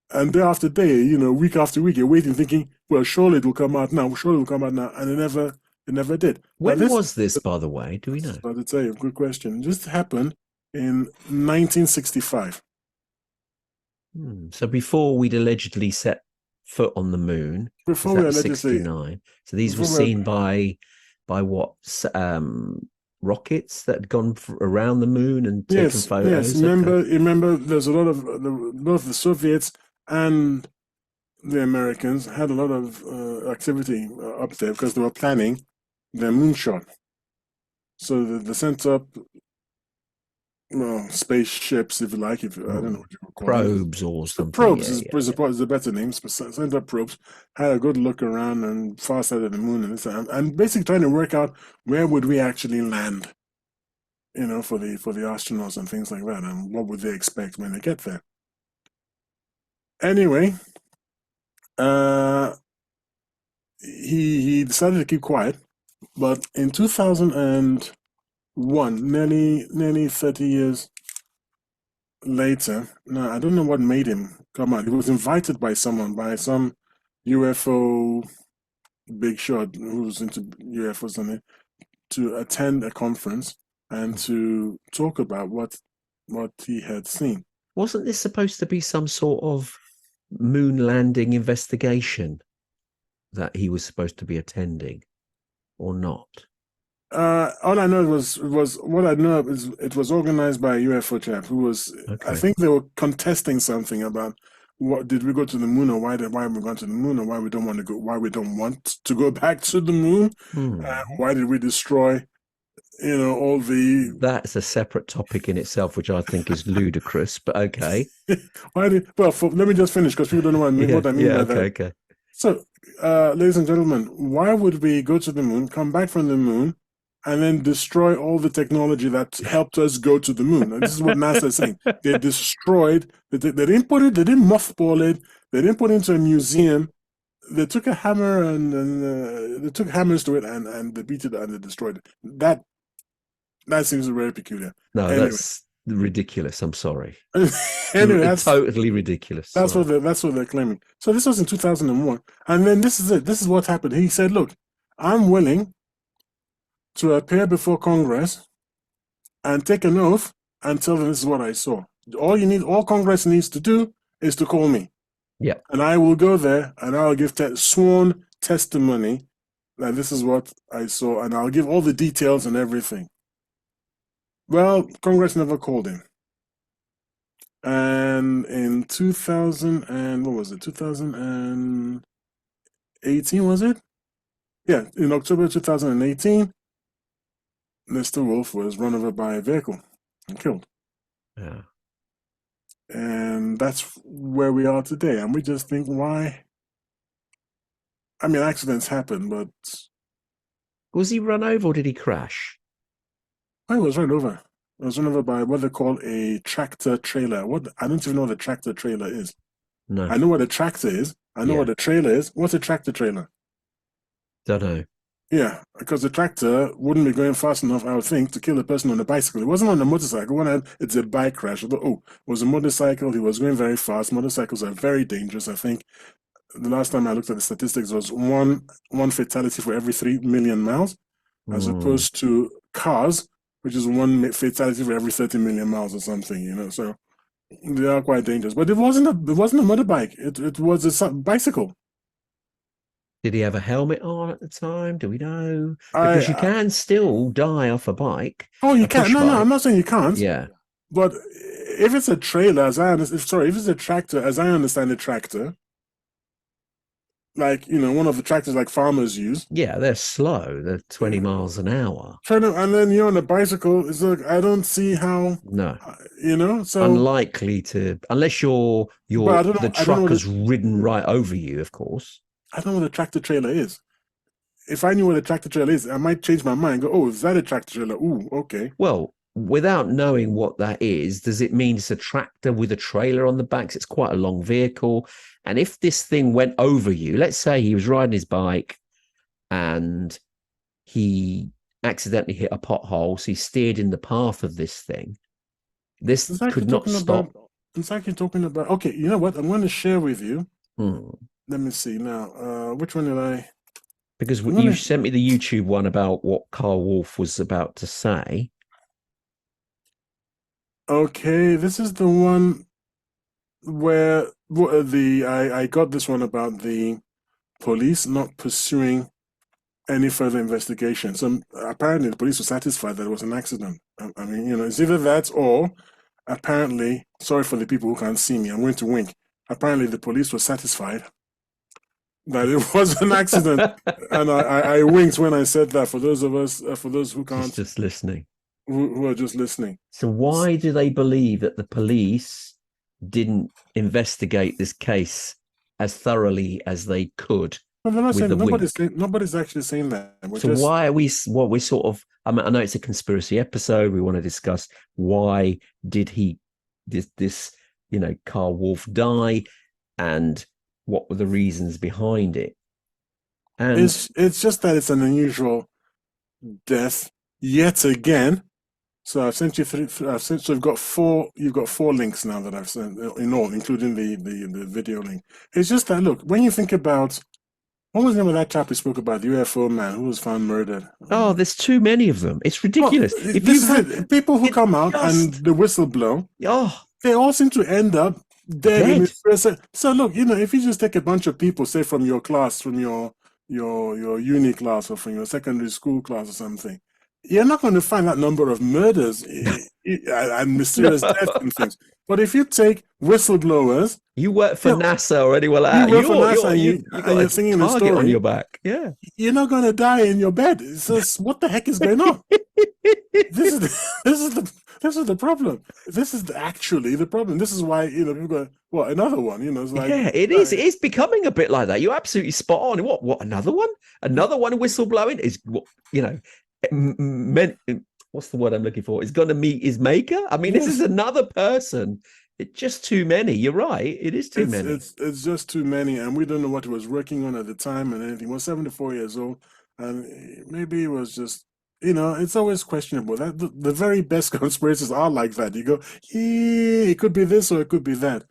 And day after day, you know, week after week, you're waiting, thinking, well, surely it will come out now. Surely it will come out now. And it never did. When was this, by the way? Do we know? I would say, good question. This happened in 1965. So before we'd allegedly set foot on the moon. Before we allegedly 69. So these were seen by by what rockets that had gone around the moon and taken Yes, yes. photos. Okay. Remember, there's a lot of both the Soviets and the Americans had a lot of activity up there because they were planning their moonshot. So they sent up, well, spaceships, if you like. If I don't know what you would call them. Probes or The something. probes Yeah, is, yeah, yeah. is the better name. Sent up probes, had a good look around and far side of the moon, and basically trying to work out where would we actually land. For the astronauts and things like that, and what would they expect when they get there. Anyway, uh, he decided to keep quiet, but in 2001, nearly 30 years later, now I don't know what made him come out. He was invited by some UFO big shot who's into UFOs and to attend a conference and to talk about what he had seen. Wasn't this supposed to be some sort of moon landing investigation that he was supposed to be attending, or not? All I know was what I know is it was organized by a UFO chap who was. I Okay. think they were contesting something about what did we go to the moon, or why we gone to the moon, or why we don't want to go, why we don't want to go back to the moon, Hmm. why did we destroy, all the That's a separate topic in itself, which I think is ludicrous, but okay. why did well let me just finish because people don't know Yeah, what I mean yeah, by okay, that. okay. So, ladies and gentlemen, why would we go to the moon, come back from the moon, and then destroy all the technology that helped us go to the moon? And this is what NASA is saying. They destroyed. They didn't put it. They didn't mothball it. They didn't put it into a museum. They took a hammer and they took hammers to it and they beat it and they destroyed it. That seems very peculiar. No, Anyway, that's ridiculous. I'm sorry. anyway, Totally ridiculous. Sorry. that's what they're claiming. So this was in 2001, and then this is it. This is what happened. He said, "Look, I'm willing to appear before Congress and take an oath and tell them this is what I saw. All Congress needs to do is to call me, Yeah. and I will go there and I'll give sworn testimony that this is what I saw, and I'll give all the details and everything." Well, Congress never called him. And in 2000 and what was it? 2018 was it? Yeah, in October 2018, Mr. Wolfe was run over by a vehicle and killed. Yeah. And that's where we are today. And we just think, why? I mean, accidents happen, but Was he run over or did he crash? I was run over. I was run over by what they call a tractor trailer. I don't even know what a tractor trailer is. No. I know what a tractor is. I know Yeah. what a trailer is. What's a tractor trailer? Don't know. Yeah, because the tractor wouldn't be going fast enough, I would think, to kill a person on a bicycle. It wasn't on a motorcycle. It's a bike crash. I thought, oh, it was a motorcycle. He was going very fast. Motorcycles are very dangerous. I think the last time I looked at the statistics was one fatality for every 3 million miles, as opposed to cars, which is one fatality for every 30 million miles or something. So they are quite dangerous. But it wasn't a motorbike. It was a bicycle. Did he have a helmet on at the time? Do we know? I, Because you I can still die off a bike, oh, you a can't. push No, I'm bike. not saying you can't. Yeah. But if it's a trailer, if it's a tractor, as I understand a tractor, like one of the tractors like farmers use. Yeah, they're slow. They're 20 miles an hour. And then you're on a bicycle. It's like I don't see how. No. So Unlikely to, unless but the I don't know truck has ridden right over you, of course. I don't know what a tractor trailer is. If I knew what a tractor trailer is, I might change my mind. Go, oh, is that a tractor trailer? Ooh, okay. Well, without knowing what that is, does it mean it's a tractor with a trailer on the back? It's quite a long vehicle. And if this thing went over you, let's say he was riding his bike and he accidentally hit a pothole, so he steered in the path of this thing. This could not stop. It's like you're talking about. Okay, you know what? I'm going to share with you. Hmm. Let me see now. Which one did I? Because you sent me the YouTube one about what Karl Wolfe was about to say. Okay, this is the one where I got this one about the police not pursuing any further investigation. So apparently the police were satisfied that it was an accident. I mean, it's either that or apparently, sorry for the people who can't see me, I'm going to wink. Apparently the police were satisfied that it was an accident. And I winked when I said that for those of us, for those who can't, just listening. Who are just listening. So why do they believe that the police didn't investigate this case as thoroughly as they could? Well, they're not with saying, nobody's actually saying that. So why are we? What we're sort of. I mean, I know it's a conspiracy episode. We want to discuss why did this Karl Wolfe die, and what were the reasons behind it? And it's just that it's an unusual death yet again. So I've sent you three. So you've got four. You've got 4 links now that I've sent in all, including the video link. It's just that look, when you think about what was the name of that chap we spoke about, the UFO man who was found murdered. Oh, there's too many of them. It's ridiculous. Well, people who come out and the whistle blow, they all seem to end up dead. In the so look, if you just take a bunch of people, say from your class, from your uni class, or from your secondary school class or something, you're not going to find that number of murders and mysterious deaths and things. But if you take whistleblowers, you work for NASA or anywhere like that. You work for NASA and you got a singing target on your back. Yeah, you're not going to die in your bed. It's just, what the heck is going on? This is the problem. This is actually the problem. This is why people go, what, another one? It's like, yeah, it is. It is becoming a bit like that. You're absolutely spot on. What another one? Another one whistleblowing is what's the word I'm looking for? Is going to meet his maker. I mean, This is another person. It's just too many. You're right. It is too many. It's just too many, and we don't know what he was working on at the time and anything. He was 74 years old, and maybe he was just. It's always questionable. That the very best conspiracies are like that. You go, yeah, it could be this or it could be that.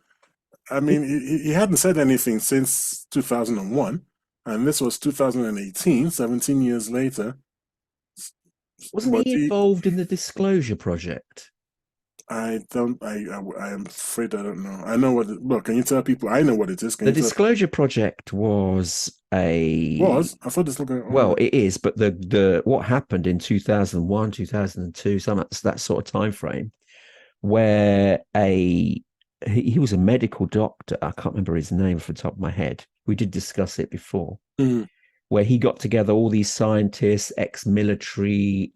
I mean, he hadn't said anything since 2001, and this was 2018, 17 years later. Wasn't he involved in the Disclosure Project? I am afraid I don't know. I know what. Look, can you tell people? I know what it is. The Disclosure Project was I thought this looked. Well, it is, but the what happened in 2001, 2002, that sort of time frame, where he was a medical doctor. I can't remember his name off the top of my head. We did discuss it before. Mm-hmm. Where he got together all these scientists, ex-military,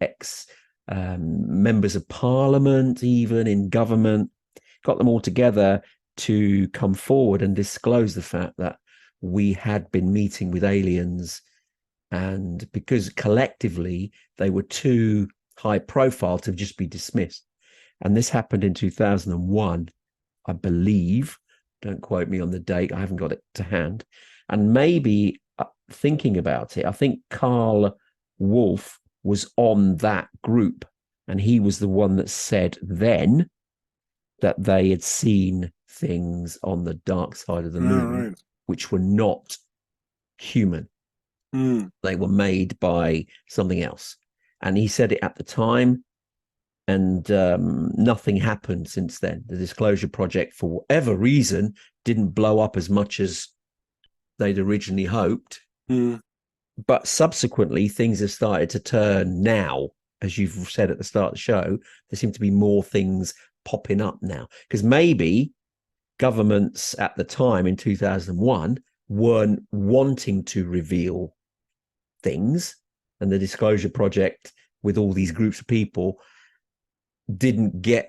members of parliament, even in government, got them all together to come forward and disclose the fact that we had been meeting with aliens, and because collectively they were too high profile to just be dismissed. And this happened in 2001, I believe. Don't quote me on the date. I haven't got it to hand. And maybe thinking about it, I think Karl Wolfe was on that group, and he was the one that said then that they had seen things on the dark side of the moon, which were not human. They were made by something else. And he said it at the time, and nothing happened since then. The Disclosure Project, for whatever reason, didn't blow up as much as they'd originally hoped. But subsequently, things have started to turn now. As you've said at the start of the show, there seem to be more things popping up now, because maybe governments at the time in 2001 weren't wanting to reveal things, and the Disclosure Project with all these groups of people didn't get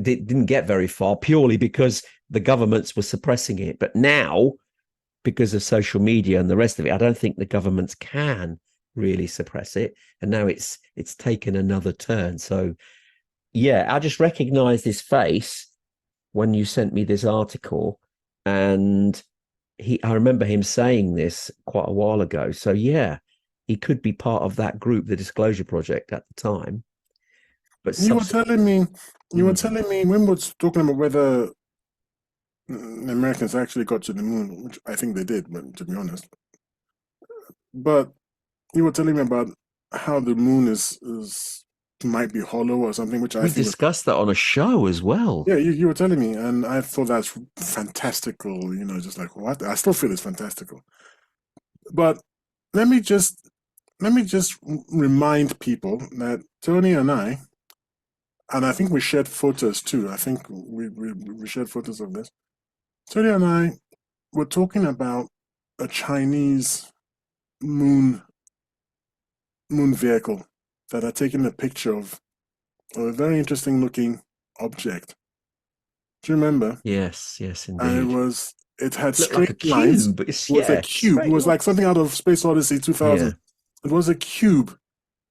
very far, purely because the governments were suppressing it. But now, because of social media and the rest of it, I don't think the governments can really suppress it. And now it's taken another turn. So yeah, I just recognized his face when you sent me this article, and I remember him saying this quite a while ago. So yeah, he could be part of that group, the Disclosure Project, at the time. But you were telling me when we were talking about whether the Americans actually got to the moon, which I think they did, but to be honest. But you were telling me about how the moon is might be hollow or something, which we discussed that on a show as well. Yeah, you were telling me, and I thought that's fantastical. Just like, what? I still feel it's fantastical. But let me remind people that Tony and I think we shared photos too. I think we shared photos of this. Tony and I were talking about a Chinese moon vehicle that had taken a picture of a very interesting looking object. Do you remember? Yes, And indeed. it had Looked like a straight lines. cube. It's It was a yeah, cube. It straight was line. like something out of Space Odyssey 2000. Yeah, It was a cube,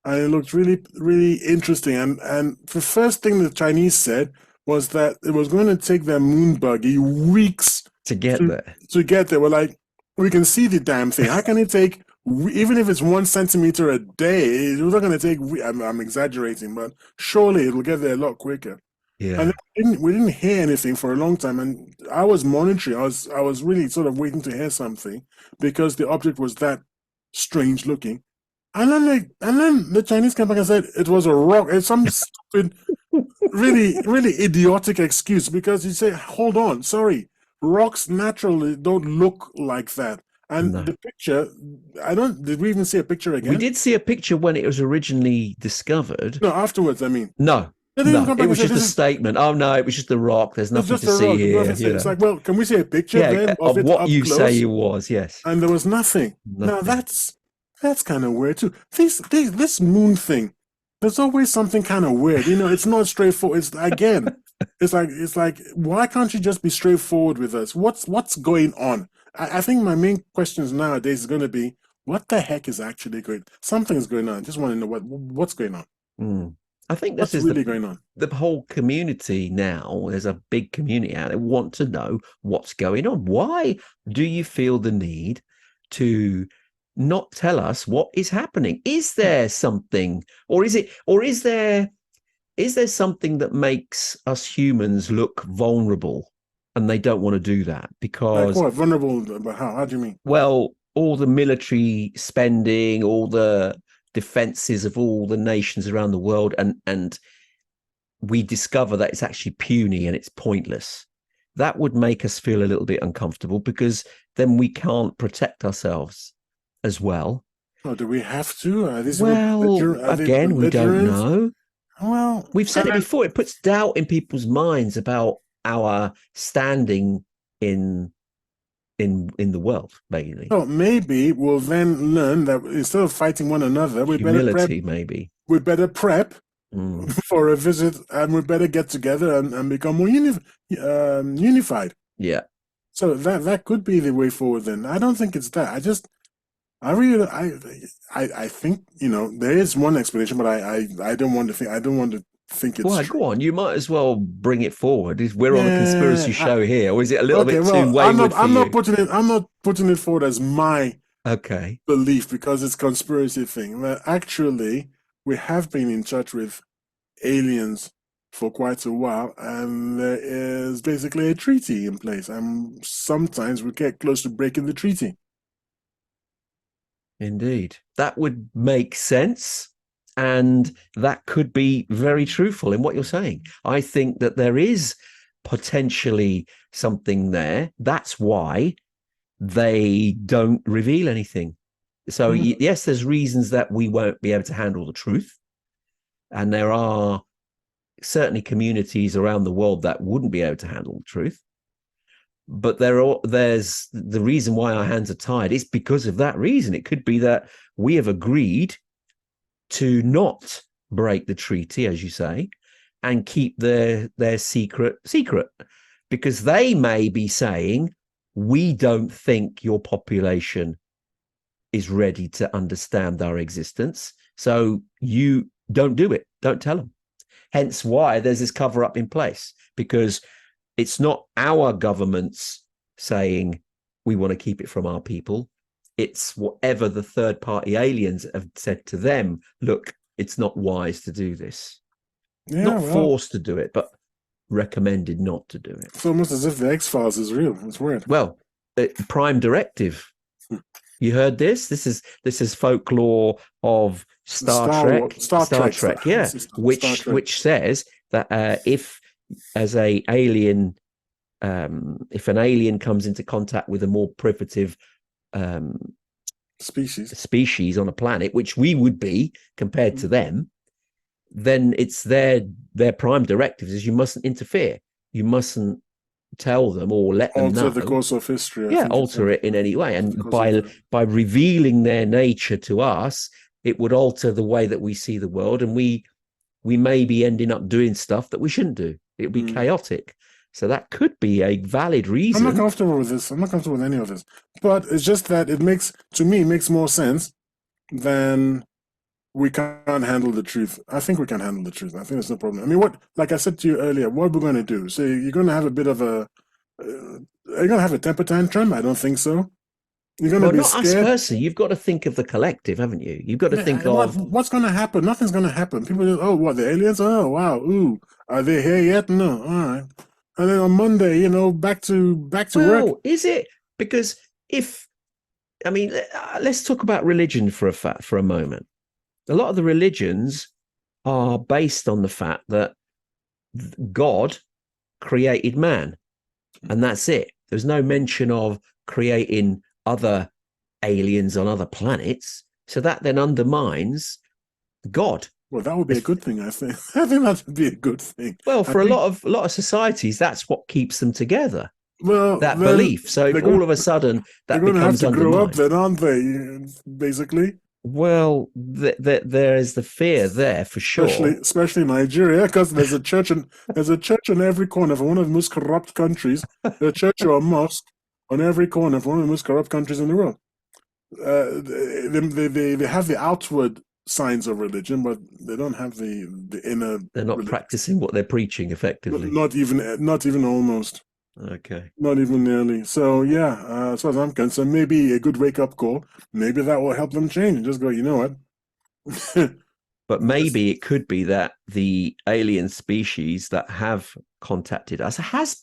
and it looked really, really interesting. And the first thing the Chinese said was that it was going to take their moon buggy weeks to get to there. get there. We're like, we can see the damn thing. How can it take, even if it's 1 centimeter a day? It's not going to take. I'm exaggerating, but surely it will get there a lot quicker. And Yeah. we didn't hear anything for a long time, and I was monitoring. I was really sort of waiting to hear something because the object was that strange looking. And then the Chinese came back and said it was a rock. It's some stupid, really, really idiotic excuse because you say, hold on, sorry, rocks naturally don't look like that. And No. the picture, did we even see a picture We again? did see a picture when it was originally discovered. No, afterwards, I mean. No, They didn't come back it and was say, just a statement. Oh no, it was just the rock. There's it's nothing just to a see rock. here. It's like, well, can we see a picture then Yeah, of of it what up you say close? it was. Yes, And there was nothing. Now nothing. that's kind of weird too. This moon thing, there's always something kind of weird. It's not straightforward. It's like why can't you just be straightforward with us? What's going on? I think my main questions nowadays is going to be what the heck is actually going. Something's going on. I just want to know what's going on. Mm. I think this What's is really going on? the whole community now. There's a big community out there want to know what's going on. Why do you feel the need to not tell us what is happening? Is there something, or is there something that makes us humans look vulnerable and they don't want to do that Like because, what? Vulnerable? But how? How do you mean? well, all the military spending, all the defenses of all the nations around the world, and we discover that it's actually puny and it's pointless. That would make us feel a little bit uncomfortable because then we can't protect ourselves as well. Oh, do we have to? Are these people Well, are they again, we don't belligerent? know. Well, We've said it before. It puts doubt in people's minds about our standing in the world, mainly. so maybe we'll then learn that instead of fighting one another, we better prep. Humility, maybe. We better prep Mm. for a visit, and we better get together and become more unified. Yeah. So that could be the way forward. Then I don't think it's that. I think there is one explanation, but I don't want to think. I don't want to think it's Well, true. go on. You might as well bring it forward. We're on a conspiracy Yeah, show here, or is it a little okay, bit well, too wayward for I'm you? not putting it. I'm not putting it forward as my Okay. belief because it's conspiracy thing. But actually, we have been in touch with aliens for quite a while, and there is basically a treaty in place. And sometimes we get close to breaking the treaty. Indeed. That would make sense. And that could be very truthful in what you're saying. I think that there is potentially something there. That's why they don't reveal anything. So, yes, there's reasons that we won't be able to handle the truth. And there are certainly communities around the world that wouldn't be able to handle the truth. But there's the reason why our hands are tied is because of that reason. It could be that we have agreed to not break the treaty, as you say, and keep their secret, because they may be saying, we don't think your population is ready to understand our existence. So you don't do it. Don't tell them. Hence why there's this cover up in place, because it's not our governments saying we want to keep it from our people. It's whatever the third party aliens have said to them. Look, it's not wise to do this. Yeah, Not forced to do it, but recommended not to do it. It's almost as if the X-Files is real. It's weird. Well, Prime Directive. You heard this? This is folklore of Star Trek. Yeah, which says that if as a alien, if an alien comes into contact with a more primitive species. on a planet, which we would be compared to them, then it's their prime directives is you mustn't interfere. You mustn't tell them or let them Alter know. the course of history. Yeah, alter it in any way. And by revealing their nature to us, it would alter the way that we see the world, and we may be ending up doing stuff that we shouldn't do. It would be chaotic. So that could be a valid reason. I'm not comfortable with this. I'm not comfortable with any of this. But it's just that it makes more sense than we can't handle the truth. I think we can handle the truth. I think there's no problem. I mean, like I said to you earlier, what we're going to do? So you're going to have a bit of a, are you going to have a temper tantrum? I don't think so. You're going to be scared. Not us personally. You've got to think of the collective, haven't you? You've got to think of what's going to happen. Nothing's going to happen. People go, oh, what, the aliens? Oh, wow. Ooh, are they here yet? No. All right. And then on Monday, back to work. Well, is it? Because let's talk about religion for a moment. A lot of the religions are based on the fact that God created man, and that's it. There's no mention of creating other aliens on other planets. So that then undermines God. Well, that would be a good thing, I think. I think that would be a good thing. Well, for a lot of societies, that's what keeps them together. Well, that belief. So if all of a sudden that becomes undermined, they're going to have to grow up, then, aren't they? Basically. Well, there is the fear there for sure. Especially Nigeria, because there's a church in every corner of one of the most corrupt countries. A church or a mosque on every corner of one of the most corrupt countries in the world. They have the outward signs of religion, but they don't have the inner. They're not practicing what they're preaching effectively. Not even almost. Okay. Not even nearly. So yeah, as far as I'm concerned, maybe a good wake-up call. Maybe that will help them change and just go, you know what? But maybe it could be that the alien species that have contacted us it has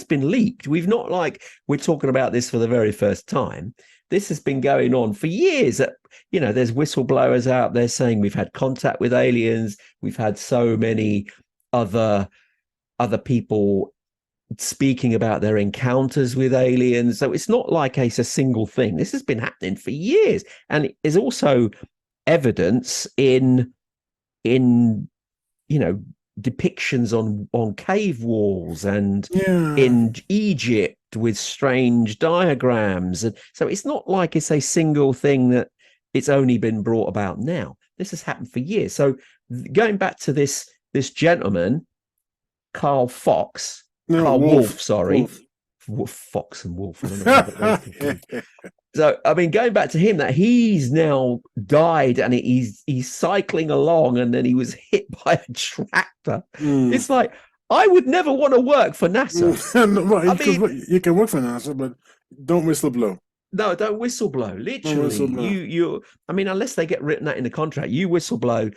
been leaked. We're talking about this for the very first time. This has been going on for years. There's whistleblowers out there saying we've had contact with aliens. We've had so many other people speaking about their encounters with aliens. So it's not like it's a single thing. This has been happening for years. And there's also evidence in depictions on cave walls and in Egypt with strange diagrams. And so it's not like it's a single thing that it's only been brought about now. This has happened for years. So going back to this gentleman, Karl Wolfe, sorry. Fox and Wolf. I don't know. So, going back to him, that he's now died and he's cycling along and then he was hit by a tractor. It's like, I would never want to work for NASA. You can work for NASA, but don't whistleblow. No, don't whistleblow. Literally, you. Unless they get written out in the contract, you whistleblow,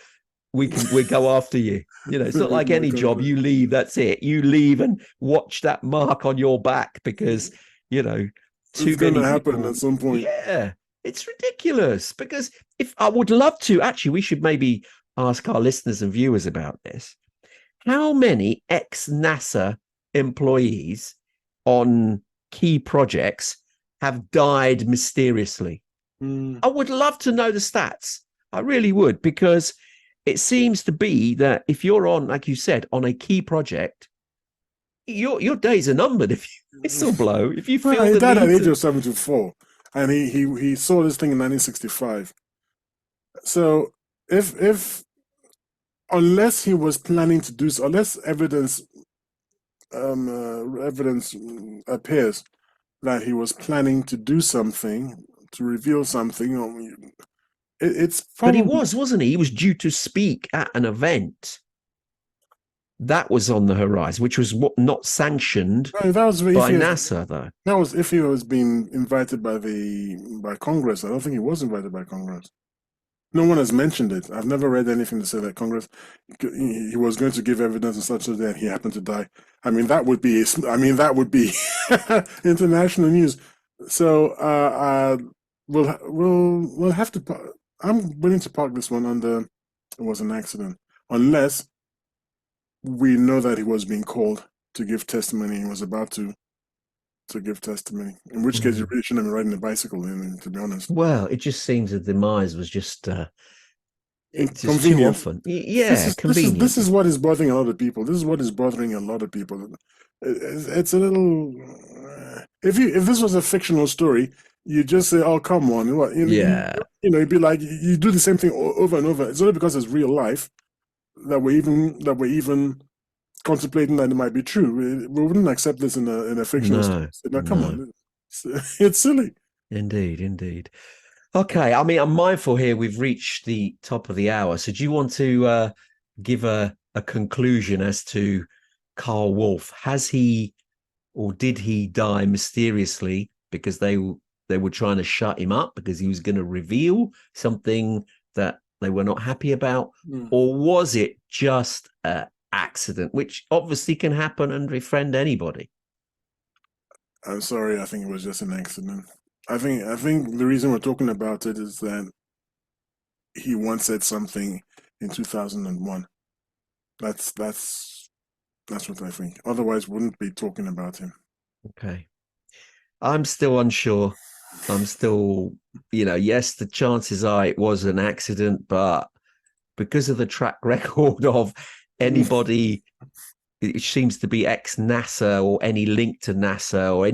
we go after you. It's not like any job. You leave, that's it. You leave and watch that mark on your back because it's going to happen at some point. Yeah, it's ridiculous. Because if I would love to, actually, we should maybe ask our listeners and viewers about this. How many ex-NASA employees on key projects have died mysteriously? I would love to know the stats. I really would, because it seems to be that if you're on, like you said, on a key project, your days are numbered. If you whistleblow, if you feel he died at the age of 74, and he saw this thing in 1965. So if unless he was planning to do so, unless evidence appears that he was planning to do something, to reveal something, it's probably... But he wasn't he? He was due to speak at an event that was on the horizon, which was not sanctioned by NASA, though. That was if he was being invited by Congress. I don't think he was invited by Congress. No one has mentioned it. I've never read anything to say that Congress, he was going to give evidence and such that he happened to die. That would be international news. So we'll have to. I'm willing to park this one under it was an accident, unless we know that he was being called to give testimony. He was about to to give testimony. In which case, you really shouldn't be riding a bicycle. To be honest. Well, it just seems the demise was just it's just too Convenient. often. Yeah, This convenient. is what is bothering a lot of people. This is what is bothering a lot of people. It's a little. If this was a fictional story, you just say, "Oh, come on!" What Yeah. it'd be like you do the same thing over and over. It's only because it's real life that we're even contemplating that it might be true. We wouldn't accept this in a fictional story. Now, come on, it's silly. Indeed. Okay, I mean, I'm mindful here we've reached the top of the hour. So do you want to give a conclusion as to Karl Wolfe? Has he or did he die mysteriously because they were trying to shut him up because he was going to reveal something that they were not happy about? Or was it just an accident, which obviously can happen and befriend anybody? I'm sorry, I think it was just an accident. I think the reason we're talking about it is that he once said something in 2001. That's what I think. Otherwise, wouldn't be talking about him. Okay. I'm still unsure. I'm still, yes, the chances are it was an accident, but because of the track record of anybody, it seems to be ex-NASA or any link to NASA or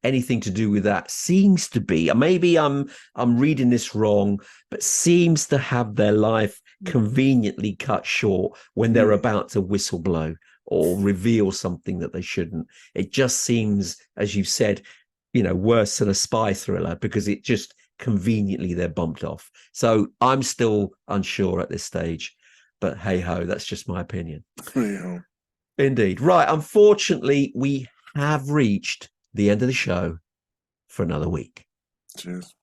anything to do with that seems to be, maybe I'm reading this wrong, but seems to have their life conveniently cut short when they're about to whistleblow or reveal something that they shouldn't. It just seems, as you said, worse than a spy thriller because it just conveniently they're bumped off. So I'm still unsure at this stage, but hey ho, that's just my opinion. Yeah. Indeed. Right. Unfortunately, we have reached the end of the show for another week. Cheers.